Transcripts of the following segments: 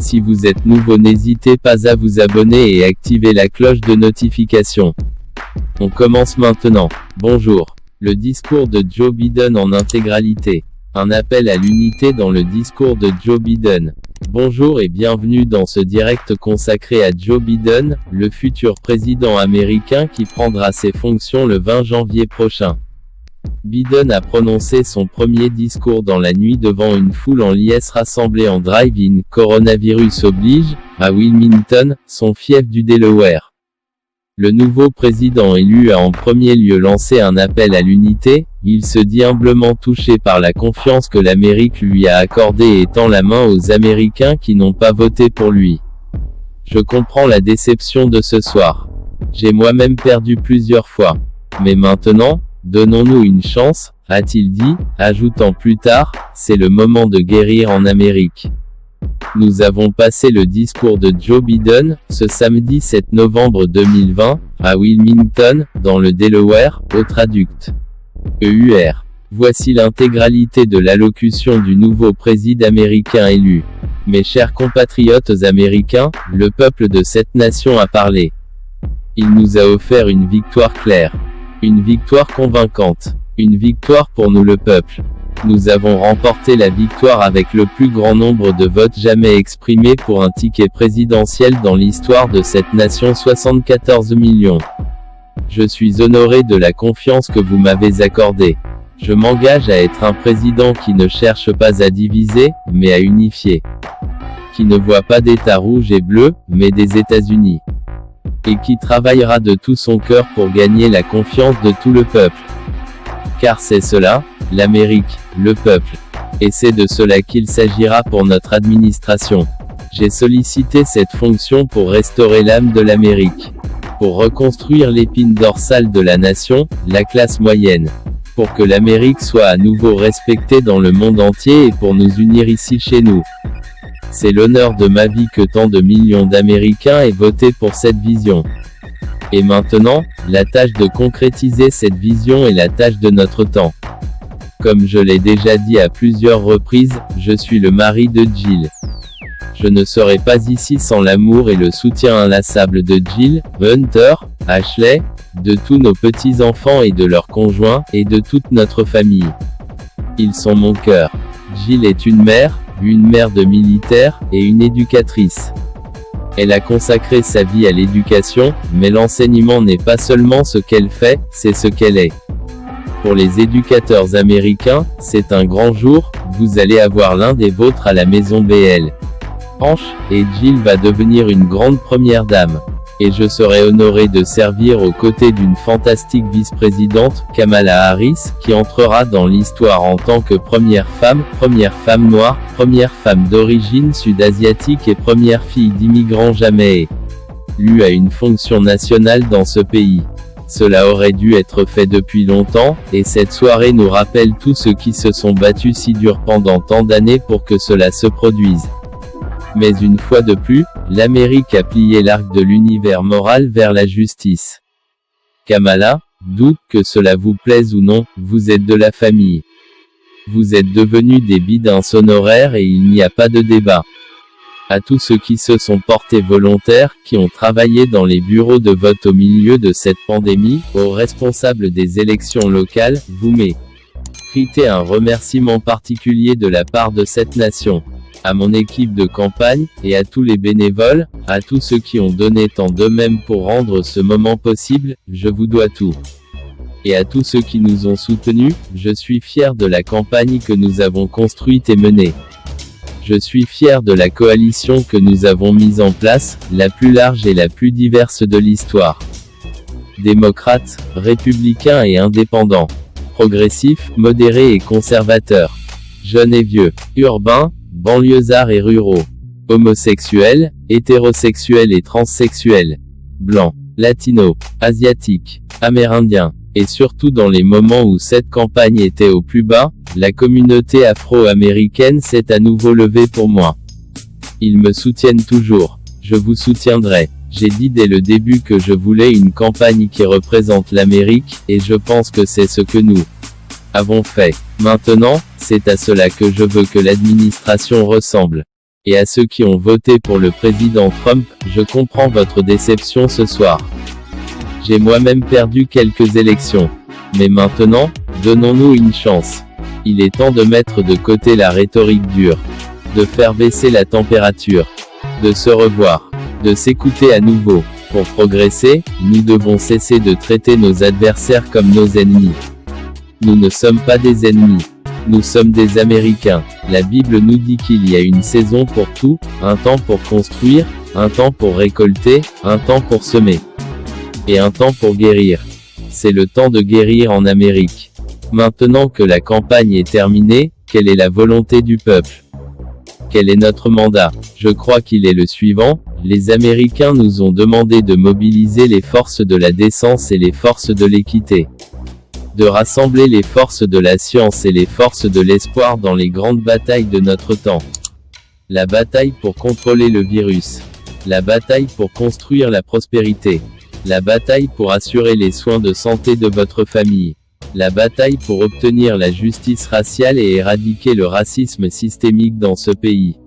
Si vous êtes nouveau, n'hésitez pas à vous abonner et activer la cloche de notification. On commence maintenant. Bonjour. Le discours de Joe Biden en intégralité. Un appel à l'unité dans le discours de Joe Biden. Bonjour et bienvenue dans ce direct consacré à Joe Biden, le futur président américain qui prendra ses fonctions le 20 janvier prochain. Biden a prononcé son premier discours dans la nuit devant une foule en liesse rassemblée en drive-in, coronavirus oblige, à Wilmington, son fief du Delaware. Le nouveau président élu a en premier lieu lancé un appel à l'unité. Il se dit humblement touché par la confiance que l'Amérique lui a accordée et tend la main aux Américains qui n'ont pas voté pour lui. Je comprends la déception de ce soir. J'ai moi-même perdu plusieurs fois. Mais maintenant, donnons-nous une chance, a-t-il dit, ajoutant plus tard, c'est le moment de guérir en Amérique. Nous avons passé le discours de Joe Biden, ce samedi 7 novembre 2020, à Wilmington, dans le Delaware, au traduct. EUR. Voici l'intégralité de l'allocution du nouveau président américain élu. Mes chers compatriotes américains, le peuple de cette nation a parlé. Il nous a offert une victoire claire. Une victoire convaincante. Une victoire pour nous le peuple. Nous avons remporté la victoire avec le plus grand nombre de votes jamais exprimés pour un ticket présidentiel dans l'histoire de cette nation, 74 millions. Je suis honoré de la confiance que vous m'avez accordée. Je m'engage à être un président qui ne cherche pas à diviser, mais à unifier. Qui ne voit pas d'État rouge et bleu, mais des États-Unis. Et qui travaillera de tout son cœur pour gagner la confiance de tout le peuple. Car c'est cela, l'Amérique, le peuple. Et c'est de cela qu'il s'agira pour notre administration. J'ai sollicité cette fonction pour restaurer l'âme de l'Amérique. Pour reconstruire l'épine dorsale de la nation, la classe moyenne. Pour que l'Amérique soit à nouveau respectée dans le monde entier et pour nous unir ici chez nous. C'est l'honneur de ma vie que tant de millions d'Américains aient voté pour cette vision. Et maintenant, la tâche de concrétiser cette vision est la tâche de notre temps. Comme je l'ai déjà dit à plusieurs reprises, je suis le mari de Jill. Je ne serai pas ici sans l'amour et le soutien inlassable de Jill, Hunter, Ashley, de tous nos petits-enfants et de leurs conjoints, et de toute notre famille. Ils sont mon cœur. Jill est une mère de militaire, et une éducatrice. Elle a consacré sa vie à l'éducation, mais l'enseignement n'est pas seulement ce qu'elle fait, c'est ce qu'elle est. Pour les éducateurs américains, c'est un grand jour, vous allez avoir l'un des vôtres à la maison BL. Et Jill va devenir une grande première dame. Et je serai honoré de servir aux côtés d'une fantastique vice-présidente, Kamala Harris, qui entrera dans l'histoire en tant que première femme noire, première femme d'origine sud-asiatique et première fille d'immigrants jamais élue à une fonction nationale dans ce pays. Cela aurait dû être fait depuis longtemps, et cette soirée nous rappelle tous ceux qui se sont battus si dur pendant tant d'années pour que cela se produise. Mais une fois de plus, l'Amérique a plié l'arc de l'univers moral vers la justice. Kamala, d'où que cela vous plaise ou non, vous êtes de la famille. Vous êtes devenus des bidins honoraires et il n'y a pas de débat. À tous ceux qui se sont portés volontaires, qui ont travaillé dans les bureaux de vote au milieu de cette pandémie, aux responsables des élections locales, vous méritez un remerciement particulier de la part de cette nation. À mon équipe de campagne, et à tous les bénévoles, à tous ceux qui ont donné tant d'eux-mêmes pour rendre ce moment possible, je vous dois tout. Et à tous ceux qui nous ont soutenus, je suis fier de la campagne que nous avons construite et menée. Je suis fier de la coalition que nous avons mise en place, la plus large et la plus diverse de l'histoire. Démocrates, républicains et indépendants. Progressifs, modérés et conservateurs. Jeunes et vieux. Urbains, banlieusards et ruraux. Homosexuels, hétérosexuels et transsexuels. Blancs, latinos, asiatiques, amérindiens. Et surtout dans les moments où cette campagne était au plus bas, la communauté afro-américaine s'est à nouveau levée pour moi. Ils me soutiennent toujours. Je vous soutiendrai. J'ai dit dès le début que je voulais une campagne qui représente l'Amérique, et je pense que c'est ce que nous avons fait. Maintenant, c'est à cela que je veux que l'administration ressemble. Et à ceux qui ont voté pour le président Trump, je comprends votre déception ce soir. J'ai moi-même perdu quelques élections. Mais maintenant, donnons-nous une chance. Il est temps de mettre de côté la rhétorique dure. De faire baisser la température. De se revoir. De s'écouter à nouveau. Pour progresser, nous devons cesser de traiter nos adversaires comme nos ennemis. Nous ne sommes pas des ennemis. Nous sommes des Américains. La Bible nous dit qu'il y a une saison pour tout, un temps pour construire, un temps pour récolter, un temps pour semer. Et un temps pour guérir. C'est le temps de guérir en Amérique. Maintenant que la campagne est terminée, quelle est la volonté du peuple? Quel est notre mandat? Je crois qu'il est le suivant. Les Américains nous ont demandé de mobiliser les forces de la décence et les forces de l'équité. De rassembler les forces de la science et les forces de l'espoir dans les grandes batailles de notre temps. La bataille pour contrôler le virus. La bataille pour construire la prospérité. La bataille pour assurer les soins de santé de votre famille. La bataille pour obtenir la justice raciale et éradiquer le racisme systémique dans ce pays.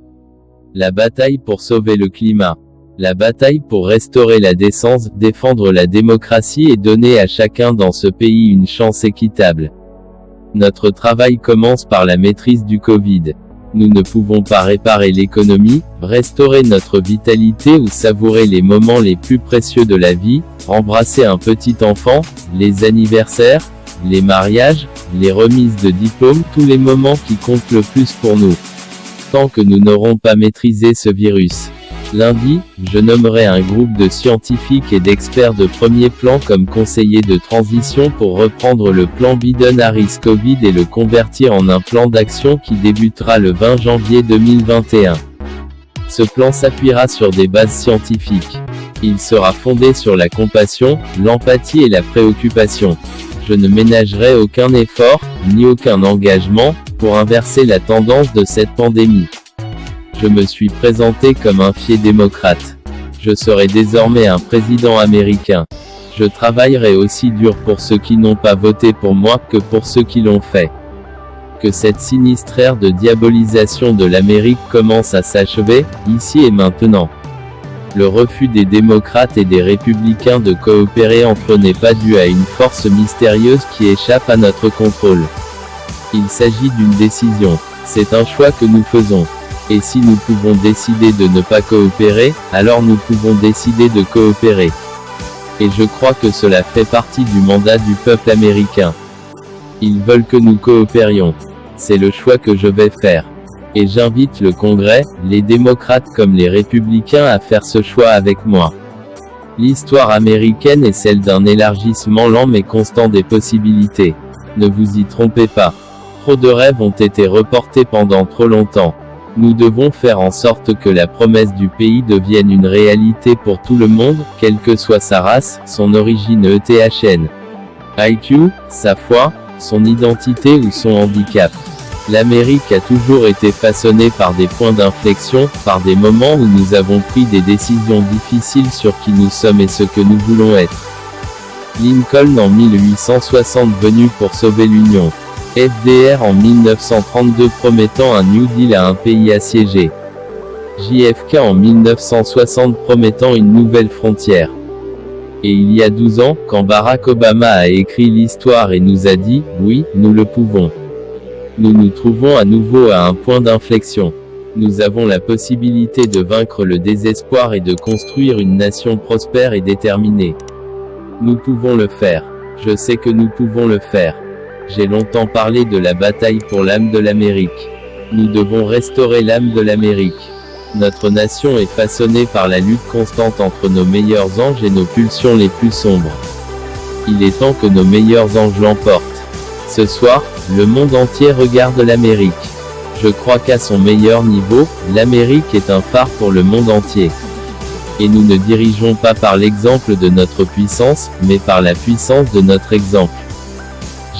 La bataille pour sauver le climat. La bataille pour restaurer la décence, défendre la démocratie et donner à chacun dans ce pays une chance équitable. Notre travail commence par la maîtrise du Covid. Nous ne pouvons pas réparer l'économie, restaurer notre vitalité ou savourer les moments les plus précieux de la vie, embrasser un petit enfant, les anniversaires, les mariages, les remises de diplômes, tous les moments qui comptent le plus pour nous. Tant que nous n'aurons pas maîtrisé ce virus. Lundi, je nommerai un groupe de scientifiques et d'experts de premier plan comme conseillers de transition pour reprendre le plan Biden-Harris Covid et le convertir en un plan d'action qui débutera le 20 janvier 2021. Ce plan s'appuiera sur des bases scientifiques. Il sera fondé sur la compassion, l'empathie et la préoccupation. Je ne ménagerai aucun effort, ni aucun engagement, pour inverser la tendance de cette pandémie. Je me suis présenté comme un fier démocrate. Je serai désormais un président américain. Je travaillerai aussi dur pour ceux qui n'ont pas voté pour moi que pour ceux qui l'ont fait. Que cette sinistre ère de diabolisation de l'Amérique commence à s'achever, ici et maintenant. Le refus des démocrates et des républicains de coopérer entre eux n'est pas dû à une force mystérieuse qui échappe à notre contrôle. Il s'agit d'une décision. C'est un choix que nous faisons. Et si nous pouvons décider de ne pas coopérer, alors nous pouvons décider de coopérer. Et je crois que cela fait partie du mandat du peuple américain. Ils veulent que nous coopérions. C'est le choix que je vais faire. Et j'invite le Congrès, les démocrates comme les républicains à faire ce choix avec moi. L'histoire américaine est celle d'un élargissement lent mais constant des possibilités. Ne vous y trompez pas. Trop de rêves ont été reportés pendant trop longtemps. Nous devons faire en sorte que la promesse du pays devienne une réalité pour tout le monde, quelle que soit sa race, son origine ETHN, IQ, sa foi, son identité ou son handicap. L'Amérique a toujours été façonnée par des points d'inflexion, par des moments où nous avons pris des décisions difficiles sur qui nous sommes et ce que nous voulons être. Lincoln en 1860 venu pour sauver l'Union. FDR en 1932 promettant un New Deal à un pays assiégé. JFK en 1960 promettant une nouvelle frontière. Et il y a 12 ans, quand Barack Obama a écrit l'histoire et nous a dit « Oui, nous le pouvons ». Nous nous trouvons à nouveau à un point d'inflexion. Nous avons la possibilité de vaincre le désespoir et de construire une nation prospère et déterminée. Nous pouvons le faire. Je sais que nous pouvons le faire. J'ai longtemps parlé de la bataille pour l'âme de l'Amérique. Nous devons restaurer l'âme de l'Amérique. Notre nation est façonnée par la lutte constante entre nos meilleurs anges et nos pulsions les plus sombres. Il est temps que nos meilleurs anges l'emportent. Ce soir, le monde entier regarde l'Amérique. Je crois qu'à son meilleur niveau, l'Amérique est un phare pour le monde entier. Et nous ne dirigeons pas par l'exemple de notre puissance, mais par la puissance de notre exemple.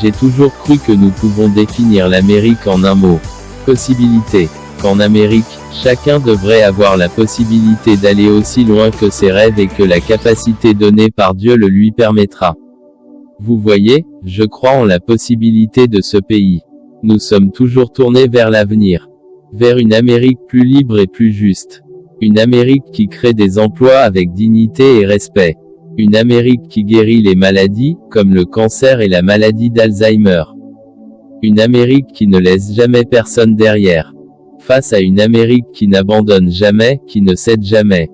J'ai toujours cru que nous pouvons définir l'Amérique en un mot. Possibilité. Qu'en Amérique, chacun devrait avoir la possibilité d'aller aussi loin que ses rêves et que la capacité donnée par Dieu le lui permettra. Vous voyez, je crois en la possibilité de ce pays. Nous sommes toujours tournés vers l'avenir. Vers une Amérique plus libre et plus juste. Une Amérique qui crée des emplois avec dignité et respect. Une Amérique qui guérit les maladies, comme le cancer et la maladie d'Alzheimer. Une Amérique qui ne laisse jamais personne derrière. Face à une Amérique qui n'abandonne jamais, qui ne cède jamais.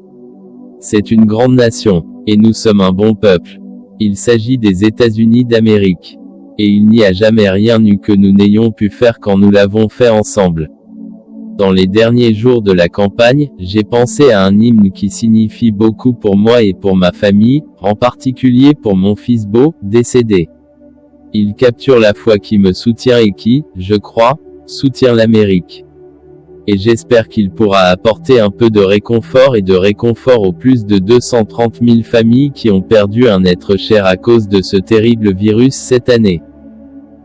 C'est une grande nation, et nous sommes un bon peuple. Il s'agit des États-Unis d'Amérique. Et il n'y a jamais rien eu que nous n'ayons pu faire quand nous l'avons fait ensemble. Dans les derniers jours de la campagne, j'ai pensé à un hymne qui signifie beaucoup pour moi et pour ma famille, en particulier pour mon fils Beau, décédé. Il capture la foi qui me soutient et qui, je crois, soutient l'Amérique. Et j'espère qu'il pourra apporter un peu de réconfort et de réconfort aux plus de 230 000 familles qui ont perdu un être cher à cause de ce terrible virus cette année.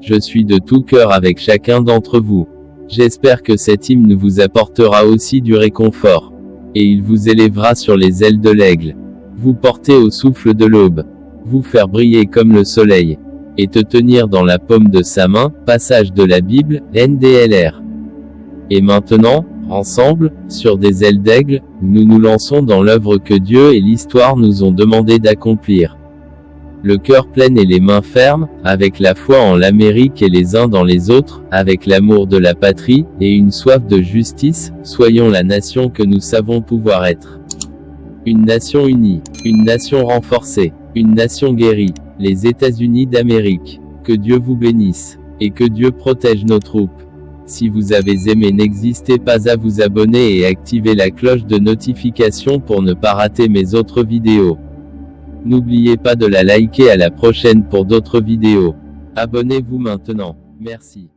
Je suis de tout cœur avec chacun d'entre vous. J'espère que cet hymne vous apportera aussi du réconfort. Et il vous élèvera sur les ailes de l'aigle. Vous porter au souffle de l'aube. Vous faire briller comme le soleil. Et te tenir dans la paume de sa main, passage de la Bible, NDLR. Et maintenant, ensemble, sur des ailes d'aigle, nous nous lançons dans l'œuvre que Dieu et l'histoire nous ont demandé d'accomplir. Le cœur plein et les mains fermes, avec la foi en l'Amérique et les uns dans les autres, avec l'amour de la patrie, et une soif de justice, soyons la nation que nous savons pouvoir être. Une nation unie, une nation renforcée, une nation guérie, les États-Unis d'Amérique. Que Dieu vous bénisse, et que Dieu protège nos troupes. Si vous avez aimé, n'hésitez pas à vous abonner et activer la cloche de notification pour ne pas rater mes autres vidéos. N'oubliez pas de la liker. À la prochaine pour d'autres vidéos. Abonnez-vous maintenant. Merci.